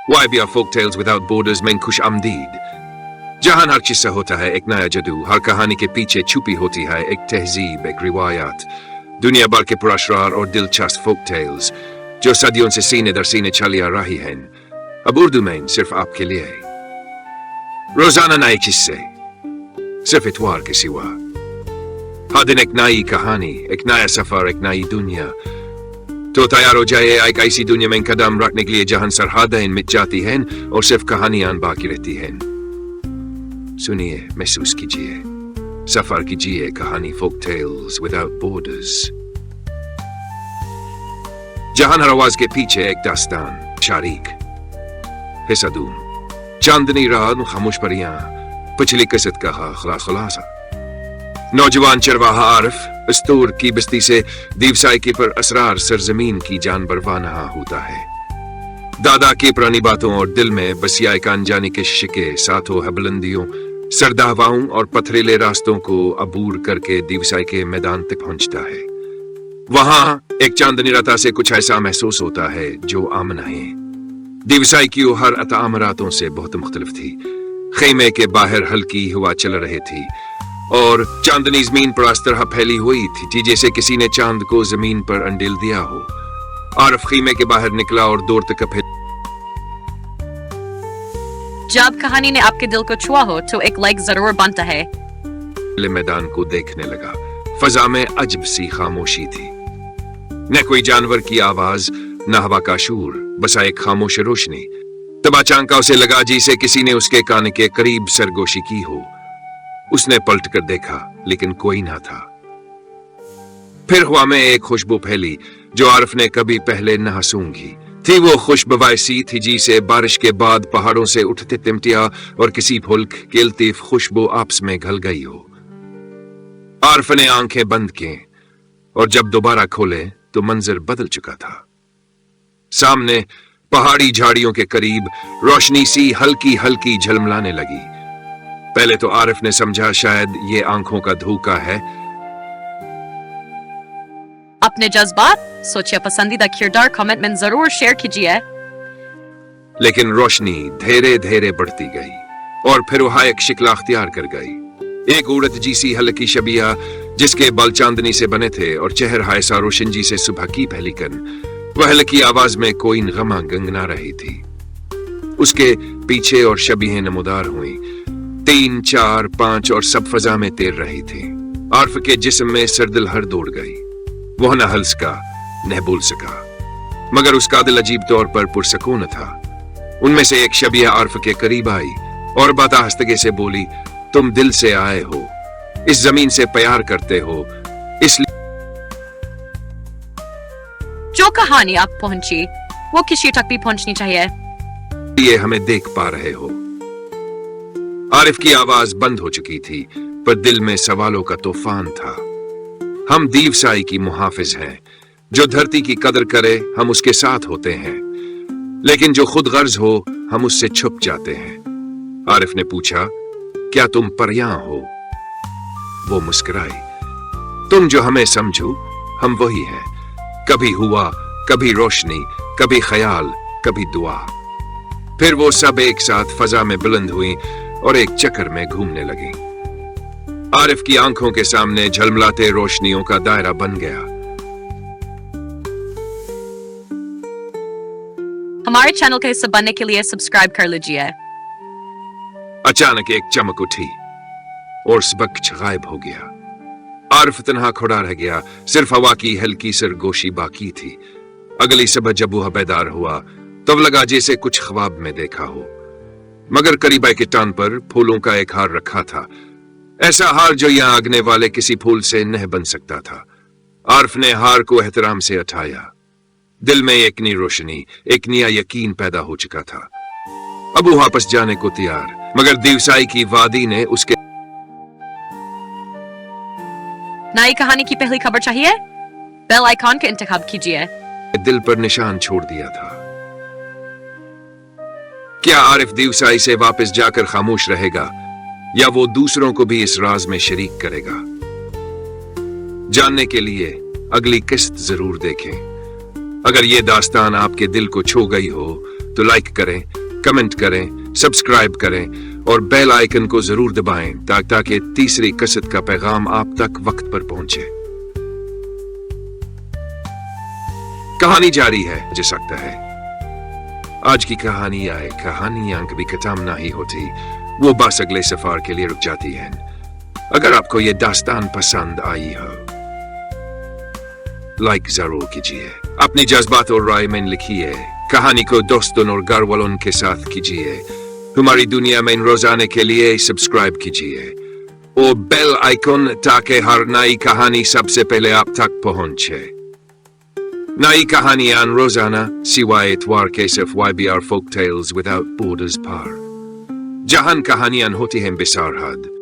Why be our folk tales without borders में खुश आमदीद? जहां हर किस्सा होता है एक नया जादू, हर कहानी के पीछे छुपी होती है एक तहजीब, एक रिवायत, दुनिया भर के पुरस्कार और दिलचस्प folk tales जो सदियों से सीने दर सीने चली आ रही हैं, अब उर्दू में सिर्फ आपके लिए। रोजाना नए किस्से, सिर्फ इतवार के सिवा। हर दिन एक नई कहानी, एक नया सफर, एक नई दुनिया। तो तैयार हो जाइए एक ऐसी दुनिया में कदम रखने के लिए जहां सरहदें मिट जाती हैं और सिर्फ कहानियां बाकी रहती हैं। सुनिए, महसूस कीजिए, सफर कीजिए कहानी folk tales without borders, जहां हर आवाज के पीछे एक दास्तान, शारीक, हिस्सा दून, चांदनी रात, खामोश परियां, पिछली किस्सत का खुलासा। नौजवान चरवाहा आरिफ अस्तूर की बस्ती से दीवसाई की पर असरार सरजमीन की जान बरवाना होता है। दादा की पुरानी बातों और दिल में बसिया एक अनजानी के शिके साथों है बुलंदियों, सरदावाओं और पथरीले रास्तों को अबूर करके दीवसाई के मैदान तक पहुंचता है। वहां एक चांदनी रात से कुछ ऐसा महसूस होता है जो आम नहीं। दीवसाई की हर अतामरातों से बहुत मुख्तलिफ थी। खेमे के बाहर हल्की हवा चल रही थी और चांदनी जमीन पर इस तरह फैली हुई थी जैसे किसी ने चांद को जमीन पर अंडेल दिया हो। आरिफ खीमे के बाहर निकला और दूर तक जब कहानी ने आपके दिल को छुआ हो तो एक लाइक जरूर बनता है। मैदान को देखने लगा। फजा में अजब सी खामोशी थी, न कोई जानवर की आवाज, न हवा का शूर, बस एक खामोश रोशनी। तब अचानक उसे लगा जैसे किसी ने उसके कान के करीब सरगोशी की हो। उसने पलट कर देखा, लेकिन कोई ना था। फिर हवा में एक खुशबू फैली जो आरिफ ने कभी पहले न सूंघी थी। वो खुशबू ऐसी थी जिसे बारिश के बाद पहाड़ों से उठते तिमटिया और किसी फूल की लतीफ खुशबू आपस में घल गई हो। आरिफ ने आंखें बंद की और जब दोबारा खोले तो मंजर बदल चुका था। सामने पहाड़ी झाड़ियों के करीब रोशनी सी हल्की हल्की झलमलाने लगी। पहले तो आरिफ ने समझा शायद ये आंखों का धोखा है। अपने जज्बात, सोचिए, पसंदीदा किरदार कमेंट में जरूर शेयर कीजिए। लेकिन रोशनी धीरे धीरे बढ़ती गई और फिर वह एक शिकला अख्तियार कर गई। एक औरत जैसी हल्की शबिया जिसके बाल चांदनी से बने थे और चेहरा ऐसा रोशन जी से सुबह की पहली कन। वह हल्की आवाज में कोई गमा गंगना रही थी। उसके पीछे और शबीहें नमूदार हुई, 3, 4, 5 और सब फजा में तैर रही थी। आरिफ के जिस्म में सरदिल हर दौड़ गई। वह न हल सका न बोल सका, मगर उसका दिल अजीब तौर पर पुरसकून था। उनमें से एक शबिया आरिफ के करीब आई और बाताहस्तगी से बोली, तुम दिल से आए हो, इस जमीन से प्यार करते हो, इसलिए जो कहानी आप पहुंची वो किसी तक भी पहुंचनी चाहिए। ये हमें देख पा रहे हो। आरिफ की आवाज बंद हो चुकी थी, पर दिल में सवालों का तूफान था। हम दीवसाई की मुहाफिज हैं। जो धरती की कदर करे हम उसके साथ होते हैं, लेकिन जो खुद गर्ज हो हम उससे छुप जाते हैं। आरिफ ने पूछा, क्या तुम परियां हो? वो मुस्कुराई, तुम जो हमें समझो हम वही हैं। कभी हुआ, कभी रोशनी, कभी ख्याल, कभी दुआ। फिर वो सब एक साथ फजा में बुलंद हुई और एक चक्कर में घूमने लगी। आरिफ की आंखों के सामने झलमलाते रोशनियों का दायरा बन गया। हमारे चैनल का हिस्सा बनने के लिए सब्सक्राइब कर लीजिए। अचानक एक चमक उठी और सबक गायब हो गया। आरिफ तन्हा खड़ा रह गया, सिर्फ हवा की हल्की सरगोशी बाकी थी। अगली सुबह जब वह बेदार हुआ तब लगा जैसे कुछ ख्वाब में देखा हो, मगर करीब के टान पर फूलों का एक हार रखा था। ऐसा हार जो यहां आगने वाले किसी फूल से नहीं बन सकता था। आरिफ ने हार को एहतराम से उठाया। दिल में एक नई रोशनी, एक नया यकीन पैदा हो चुका था। अब वो वापस जाने को तैयार, मगर दीवसाई की वादी ने उसके नई कहानी की पहली खबर चाहिए? बेल आइकॉन का इंतखाब कीजिए। दिल पर निशान छोड़ दिया था। क्या आरिफ दीवसाई से वापस जाकर खामोश रहेगा या वो दूसरों को भी इस राज में शरीक करेगा? जानने के लिए अगली किस्त जरूर देखें। अगर ये दास्तान आपके दिल को छू गई हो तो लाइक करें, कमेंट करें, सब्सक्राइब करें और बेल आइकन को जरूर दबाएं ताकि तीसरी कसरत का पैगाम आप तक वक्त पर पहुंचे। कहानी जारी है जा सकता है। आज की कहानी आए कहानियां कभी खत्म नहीं होती, वो बस अगले सफर के लिए रुक जाती हैं। अगर आपको ये दास्तान पसंद आई हो लाइक जरूर कीजिए, अपनी जज्बात और राय में लिखिए, कहानी को दोस्तों और घर वालों के साथ कीजिए, हमारी दुनिया में रोजाना के लिए सब्सक्राइब कीजिए और बेल आइकन ताकि हर नई कहानी सबसे पहले आप तक पहुंचे। नई कहानियां रोजाना सिवाय इतवार के सिर्फ YBR Folk Tales Without Borders पर, जहां कहानियां होती हैं बेसरहद।